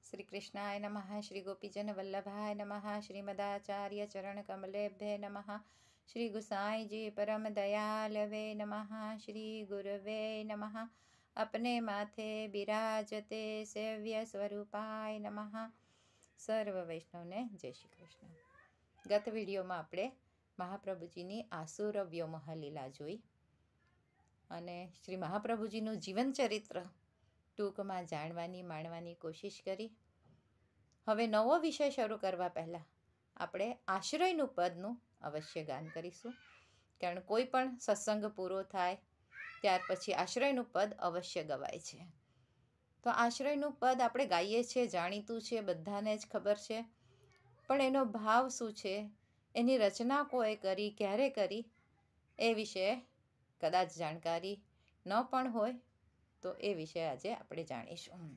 श्री कृष्णाय नमः। श्री गोपीजन वल्लभाय नमः। श्रीमदाचार्य चरण कमलेभ्ये नमः। श्री गुसाई जी परम दयालवे नमः। श्री गुरवे नमः। अपने माथे बिराजते सेव्य स्वरूपाय नमः। सर्व वैष्णवने जय श्री कृष्ण। गत विडियोमां आपणे महाप्रभुजीनी आसुर व्योमोह लीला जोई अने श्री महाप्रभुजीनुं जीवन चरित्र टूंकमां जाणवानी माणवानी कोशिश करी। हवे नवो विषय शरू करवा पहला આપણે આશ્રયનું પદનું અવશ્ય ગાન કરીશું, કારણ કોઈ પણ સત્સંગ પૂરો થાય ત્યાર પછી આશ્રયનું પદ અવશ્ય ગવાય છે. તો આશ્રયનું પદ આપણે ગાઈએ છીએ, જાણીતું છે, બધાને જ ખબર છે, પણ એનો ભાવ શું છે, એની રચના કોએ કરી, ક્યારે કરી, એ વિશે કદાચ જાણકારી ન પણ હોય, તો એ વિશે આજે આપણે જાણીશું.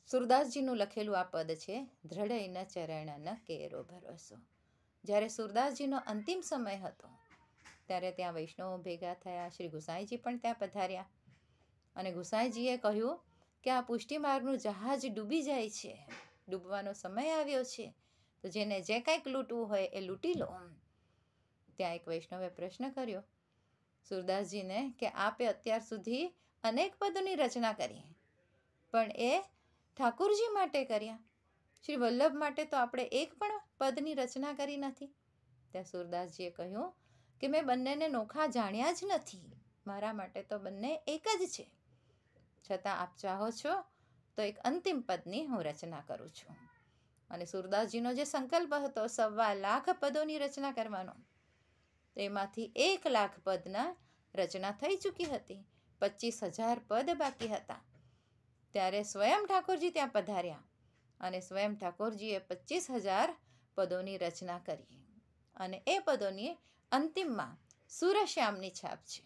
સુરદાસજીનું લખેલું આ પદ છે, દ્રઢ ન ચરણ ન કેરો ભરોસો. જ્યારે સુરદાસજીનો અંતિમ સમય હતો ત્યારે ત્યાં વૈષ્ણવો ભેગા થયા. શ્રી ગુસાઈજી પણ ત્યાં પધાર્યા અને ગુસાઈજીએ કહ્યું કે આ પુષ્ટિમાર્ગનું જહાજ ડૂબી જાય છે, ડૂબવાનો સમય આવ્યો છે, તો જેને જે કંઈક લૂંટવું હોય એ લૂંટી લો. ત્યાં એક વૈષ્ણવે પ્રશ્ન કર્યો સુરદાસજીને કે આપે અત્યાર સુધી અનેક પદોની રચના કરી, પણ એ ઠાકુરજી માટે કર્યા, શ્રી વલ્લભ માટે તો આપણે એક પણ પદની રચના કરી નથી. ત્યાં સુરદાસજીએ કહ્યું કે મેં બંનેને નોખા જાણ્યા જ નથી, મારા માટે તો બંને એક જ છે, છતાં આપ ચાહો છો તો એક અંતિમ પદની હું રચના કરું છું. અને સુરદાસજીનો જે સંકલ્પ હતો 1.25 પદોની રચના કરવાનો, તેમાંથી 1 લાખ પદના રચના થઈ ચૂકી હતી, 25,000 પદ બાકી હતા. ત્યારે સ્વયં ઠાકોરજી ત્યાં પધાર્યા અને સ્વયં ઠાકોરજીએ 25,000 પદોની રચના કરી. અને એ પદોની અંતિમમાં સુરશ્યામની છાપ છે,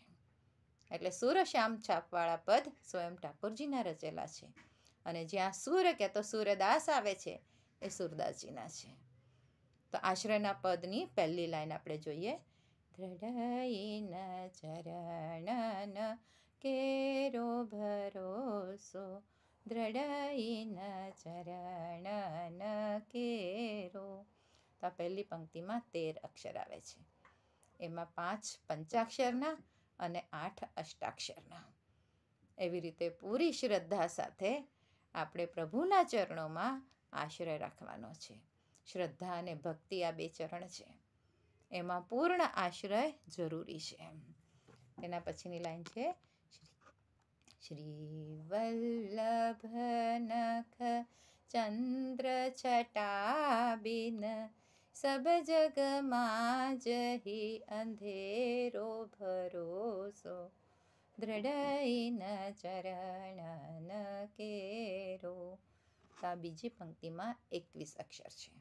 એટલે સુરશ્યામ છાપવાળા પદ સ્વયં ઠાકોરજીના રચેલા છે. અને જ્યાં સુર કે તો સુરદાસ આવે છે એ સુરદાસજીના છે. તો આશ્રયના પદની પહેલી લાઈન આપણે જોઈએ. દ્રઢ ન ચરણ ન કેરો ભરોસો, દ્રઢ ન ચરણ ન કેરો. તો આ પહેલી પંક્તિમાં 13 અક્ષર આવે છે, એમાં 5 પંચાક્ષરના અને 8 અષ્ટાક્ષરના. એવી રીતે પૂરી શ્રદ્ધા સાથે આપણે પ્રભુના ચરણોમાં આશ્રય રાખવાનો છે. શ્રદ્ધા અને ભક્તિ આ 2 ચરણ છે, એમાં પૂર્ણ આશ્રય જરૂરી છે. તેના પછીની લાઈન છે શ્રી વલ્લભ નખ ચંદ્ર છટા બિન, સબ જગ માં જહી અંધેરો ભરોસો, દ્રઢ ન ચરણ ન કેરો. આ બીજી પંક્તિમાં 21 અક્ષર છે.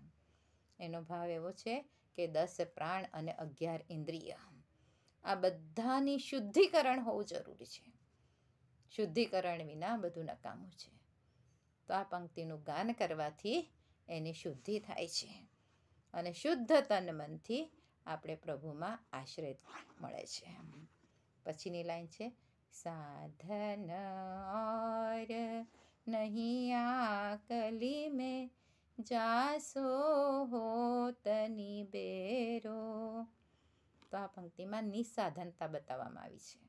એનો ભાવ એવો છે કે 10 પ્રાણ અને 11 ઇન્દ્રિય, આ બધાની શુદ્ધિકરણ હોવું જરૂરી છે. શુદ્ધિકરણ વિના બધું નકામું છે. તો આ પંક્તિનું ગાન કરવાથી એની શુદ્ધિ થાય છે અને શુદ્ધ તન મનથી આપણે પ્રભુમાં આશ્રય મળે છે. પછીની લાઈન છે સાધન ઓર નહીં આકલી મેં, જાસો હો તની બેરો. તો આ પંક્તિમાં નિસાધનતા બતાવવામાં આવી છે,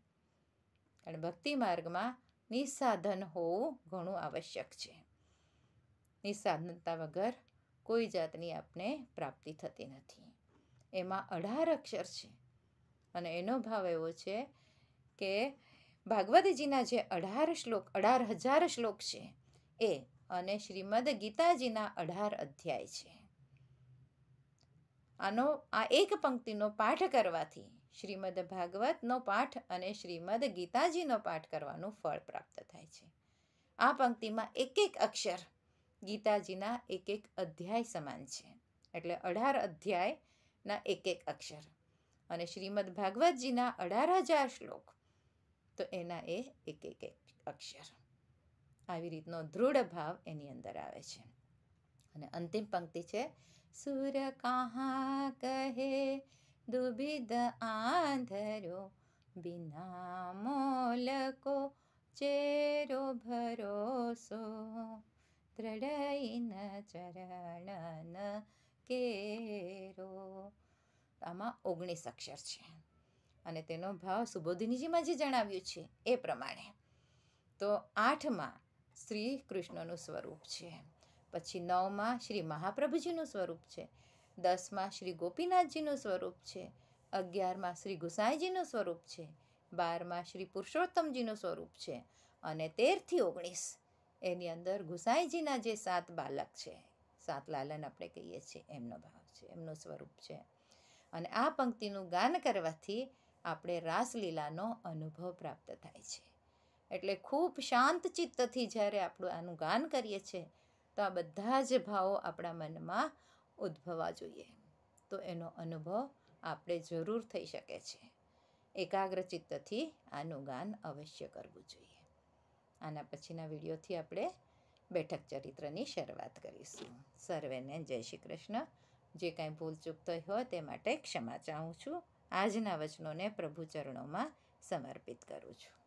કારણ ભક્તિ માર્ગમાં નિસાધન હોવું ઘણું આવશ્યક છે. નિસાધનતા વગર કોઈ જાતની આપને પ્રાપ્તિ થતી નથી. એમાં 18 અક્ષર છે અને એનો ભાવ એવો છે કે ભાગવતજીના જે 18,000 શ્લોક છે એ, અને શ્રીમદ ગીતાજીના 18 અધ્યાય છે. આ એક પંક્તિનો પાઠ કરવાથી શ્રીમદ ભાગવતનો પાઠ અને શ્રીમદ ગીતાજીનો પાઠ કરવાનું ફળ પ્રાપ્ત થાય છે. આ પંક્તિમાં એક અક્ષર ગીતાજીના એક અધ્યાય સમાન છે, એટલે 18 અધ્યાયના એક અક્ષર, અને શ્રીમદ ભાગવતજીના 18,000 શ્લોક, તો એના એ એક અક્ષર. આવી રીતનો દૃઢ ભાવ એની અંદર આવે છે. અને અંતિમ પંક્તિ છે સુર કહા કહે દુબિધ આંધરો, બિના મોલ કો ચેરો ભરોસો. દ્રઢઈન ચરણ કેરો. આમાં 19 અક્ષર છે અને તેનો ભાવ સુબોધિનીજીમાં જે જણાવ્યું છે એ પ્રમાણે. તો 8માં શ્રી કૃષ્ણનું સ્વરૂપ છે, પછી 9માં શ્રી મહાપ્રભુજીનું સ્વરૂપ છે, 10માં શ્રી ગોપીનાથજીનું સ્વરૂપ છે, 11માં શ્રી ગુસાઈજીનું સ્વરૂપ છે, 12માં શ્રી પુરુષોત્તમજીનું સ્વરૂપ છે અને 13થી 19 એની અંદર ગુસાઈજીના જે 7 બાલક છે, 7 લાલન આપણે કહીએ છીએ, એમનો ભાવ છે, એમનું સ્વરૂપ છે. અને આ પંક્તિનું ગાન કરવાથી આપણે રાસલીલાનો અનુભવ પ્રાપ્ત થાય છે. એટલે ખૂબ શાંત ચિત્તથી જ્યારે આપણે આનું ગાન કરીએ છીએ તો આ બધા જ ભાવો આપણા મનમાં ઉદ્ભવવા જોઈએ. તો એનો અનુભવ આપણે જરૂર થઈ શકે છે. એકાગ્ર ચિત્તથી આનું ગાન અવશ્ય કરવું જોઈએ. આના પછીના વિડીયોથી આપણે બેઠક ચરિત્રની શરૂઆત કરીશું. સર્વેને જય શ્રી કૃષ્ણ. જે કાંઈ ભૂલચૂક થઈ હોય તે માટે ક્ષમા ચાહું છું. આજના વચનોને પ્રભુ ચરણોમાં સમર્પિત કરું છું.